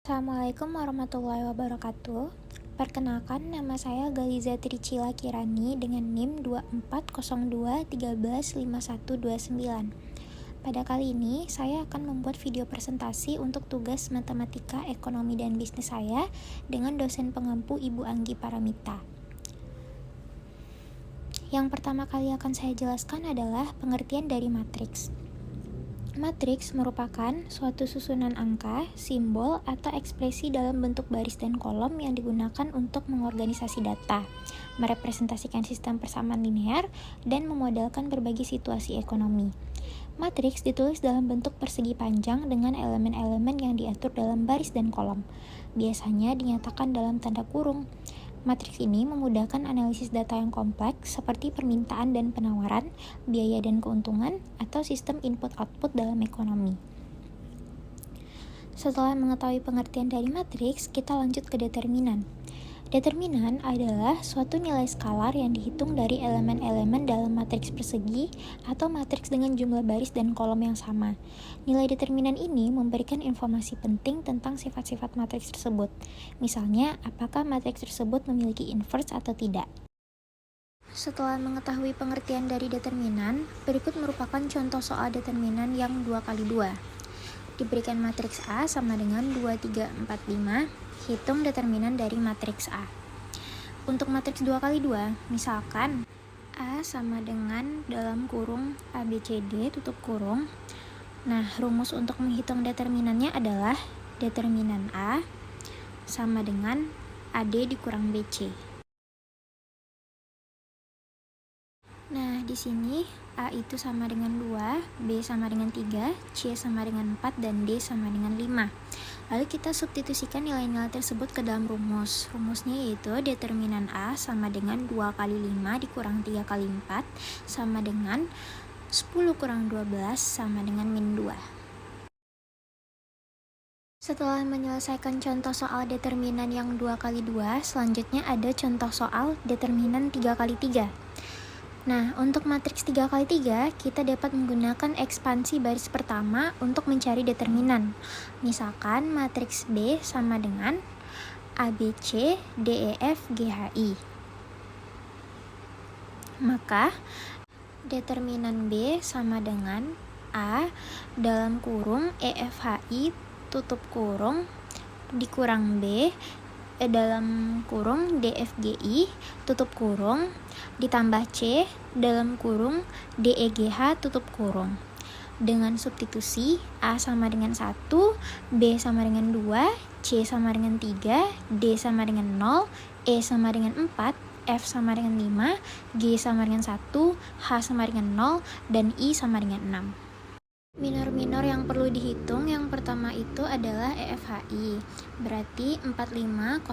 Assalamualaikum warahmatullahi wabarakatuh. Perkenalkan, nama saya Galiza Tricila Kirani dengan NIM 2402135129. Pada kali ini, saya akan membuat video presentasi untuk tugas matematika, ekonomi, dan bisnis saya dengan dosen pengampu Ibu Anggi Paramita. Yang pertama kali akan saya jelaskan adalah pengertian dari matriks. Matriks merupakan suatu susunan angka, simbol, atau ekspresi dalam bentuk baris dan kolom yang digunakan untuk mengorganisasi data, merepresentasikan sistem persamaan linear, dan memodelkan berbagai situasi ekonomi. Matriks ditulis dalam bentuk persegi panjang dengan elemen-elemen yang diatur dalam baris dan kolom, biasanya dinyatakan dalam tanda kurung. Matriks ini memudahkan analisis data yang kompleks seperti permintaan dan penawaran, biaya dan keuntungan, atau sistem input-output dalam ekonomi. Setelah mengetahui pengertian dari matriks, kita lanjut ke determinan. Determinan adalah suatu nilai skalar yang dihitung dari elemen-elemen dalam matriks persegi atau matriks dengan jumlah baris dan kolom yang sama. Nilai determinan ini memberikan informasi penting tentang sifat-sifat matriks tersebut. Misalnya, apakah matriks tersebut memiliki inverse atau tidak. Setelah mengetahui pengertian dari determinan, berikut merupakan contoh soal determinan yang 2x2. Diberikan matriks A sama dengan 2, 3, 4, 5, hitung determinan dari matriks A. Untuk matriks 2x2, misalkan A sama dengan dalam kurung ABCD tutup kurung. Nah, rumus untuk menghitung determinannya adalah determinan A sama dengan AD dikurang BC. Nah, di sini A itu sama dengan 2, B sama dengan 3, C sama dengan 4, dan D sama dengan 5. Lalu kita substitusikan nilai-nilai tersebut ke dalam rumus. Rumusnya yaitu determinan A sama dengan 2 kali 5 dikurang 3 kali 4 sama dengan 10 kurang 12 sama dengan min 2. Setelah menyelesaikan contoh soal determinan yang 2x2, selanjutnya ada contoh soal determinan 3x3. Nah, untuk matriks 3x3, kita dapat menggunakan ekspansi baris pertama untuk mencari determinan. Misalkan matriks B sama dengan ABC, DEF, GHI. Maka, determinan B sama dengan A dalam kurung EFHI tutup kurung dikurang B dalam kurung DFGI tutup kurung ditambah C dalam kurung DEGH tutup kurung. Dengan substitusi A sama dengan 1, B sama dengan 2, C sama dengan 3, D sama dengan 0, E sama dengan 4, F sama dengan 5, G sama dengan 1, H sama dengan 0, dan I sama dengan 6. Minor-minor yang perlu dihitung yang pertama itu adalah EFHI. Berarti 4506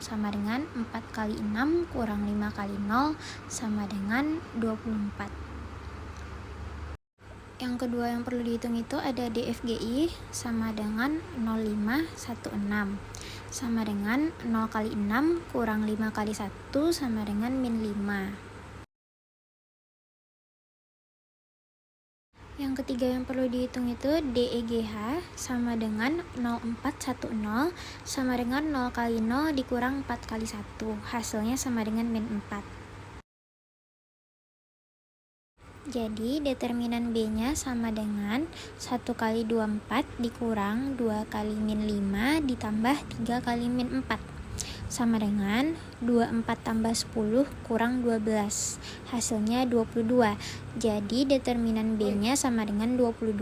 sama dengan 4 kali 6 kurang 5 kali 0 sama dengan 24. Yang kedua yang perlu dihitung itu ada DFGI sama dengan 0516 sama dengan 0 kali 6 kurang 5 kali 1 sama dengan min 5. Yang ketiga yang perlu dihitung itu DEGH sama dengan 0410 sama dengan 0 kali 0 dikurang 4 kali 1. Hasilnya sama dengan min 4. Jadi determinan B-nya sama dengan 1 kali 24 dikurang 2 kali min 5 ditambah 3 kali min 4. Sama dengan 24 tambah 10 kurang 12. Hasilnya 22. Jadi determinan B-nya sama dengan 22.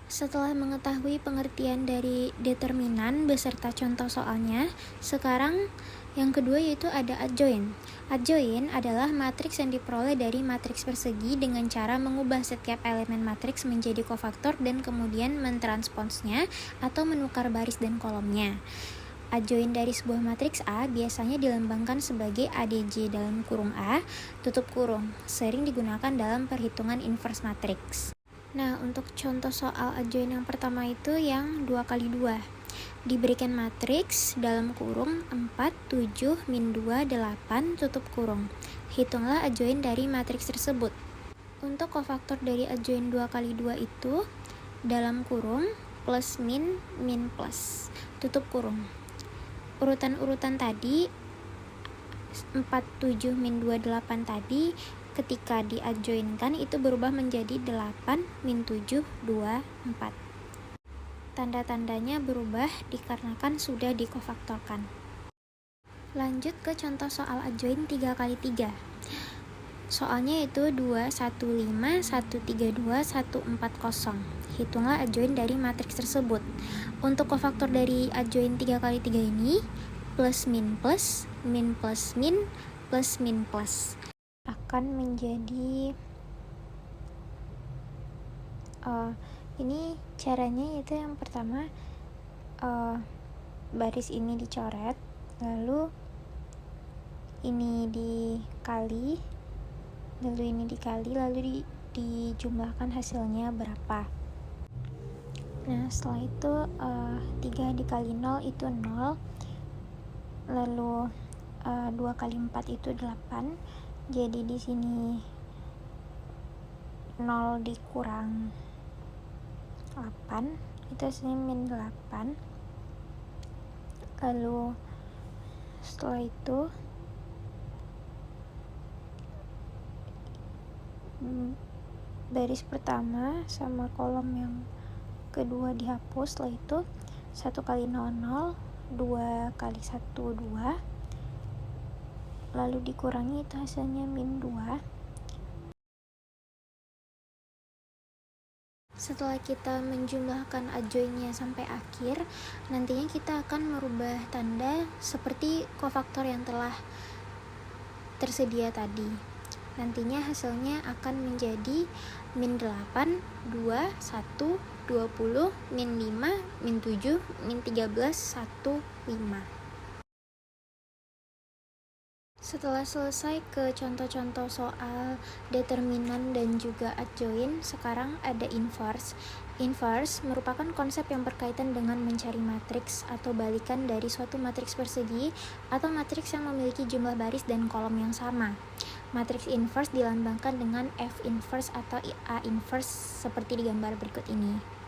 Setelah mengetahui pengertian dari determinan beserta contoh soalnya, sekarang yang kedua yaitu ada adjoint. Adjoint adalah matriks yang diperoleh dari matriks persegi dengan cara mengubah setiap elemen matriks menjadi kofaktor dan kemudian mentransposnya atau menukar baris dan kolomnya. Adjoint dari sebuah matriks A biasanya dilambangkan sebagai ADJ dalam kurung A, tutup kurung, sering digunakan dalam perhitungan inverse matriks. Nah, untuk contoh soal adjoint yang pertama itu yang 2x2. Diberikan matriks dalam kurung 4, 7, min 2, 8, tutup kurung. Hitunglah adjoint dari matriks tersebut. Untuk kofaktor dari adjoint 2x2 itu dalam kurung plus min, min plus, tutup kurung. Urutan-urutan tadi 4, 7, min 2, 8 tadi ketika diadjoinkan itu berubah menjadi 8, min 7, 2, 4. Tanda-tandanya berubah dikarenakan sudah dikofaktorkan. Lanjut ke contoh soal adjoin 3 kali 3. Soalnya itu 2, 1, 5, 1, 3, 2, 1, 4, 0. Hitunglah adjoin dari matriks tersebut. Untuk kofaktor dari adjoin 3 kali 3 ini, plus min plus, min plus min, plus min plus akan menjadi ini caranya yaitu yang pertama baris ini dicoret, lalu ini dikali, lalu dijumlahkan hasilnya berapa. Nah setelah itu 3 dikali 0 itu 0, lalu 2 kali 4 itu 8, jadi di sini 0 dikurang 8 itu hasilnya min 8. Lalu setelah itu baris pertama sama kolom yang kedua dihapus. Setelah itu 1 kali 0, 0, 2 kali 1, 2, lalu dikurangi itu hasilnya min 2. Setelah kita menjumlahkan adjoinnya sampai akhir, nantinya kita akan merubah tanda seperti kofaktor yang telah tersedia tadi. Nantinya hasilnya akan menjadi min 8, 2, 1, 20, min 5, min 7, min 13, 1, 5. Setelah selesai ke contoh-contoh soal determinan dan juga adjoin, sekarang ada inverse. Inverse merupakan konsep yang berkaitan dengan mencari matriks atau balikan dari suatu matriks persegi atau matriks yang memiliki jumlah baris dan kolom yang sama. Matriks inverse dilambangkan dengan F inverse atau A inverse seperti di gambar berikut ini.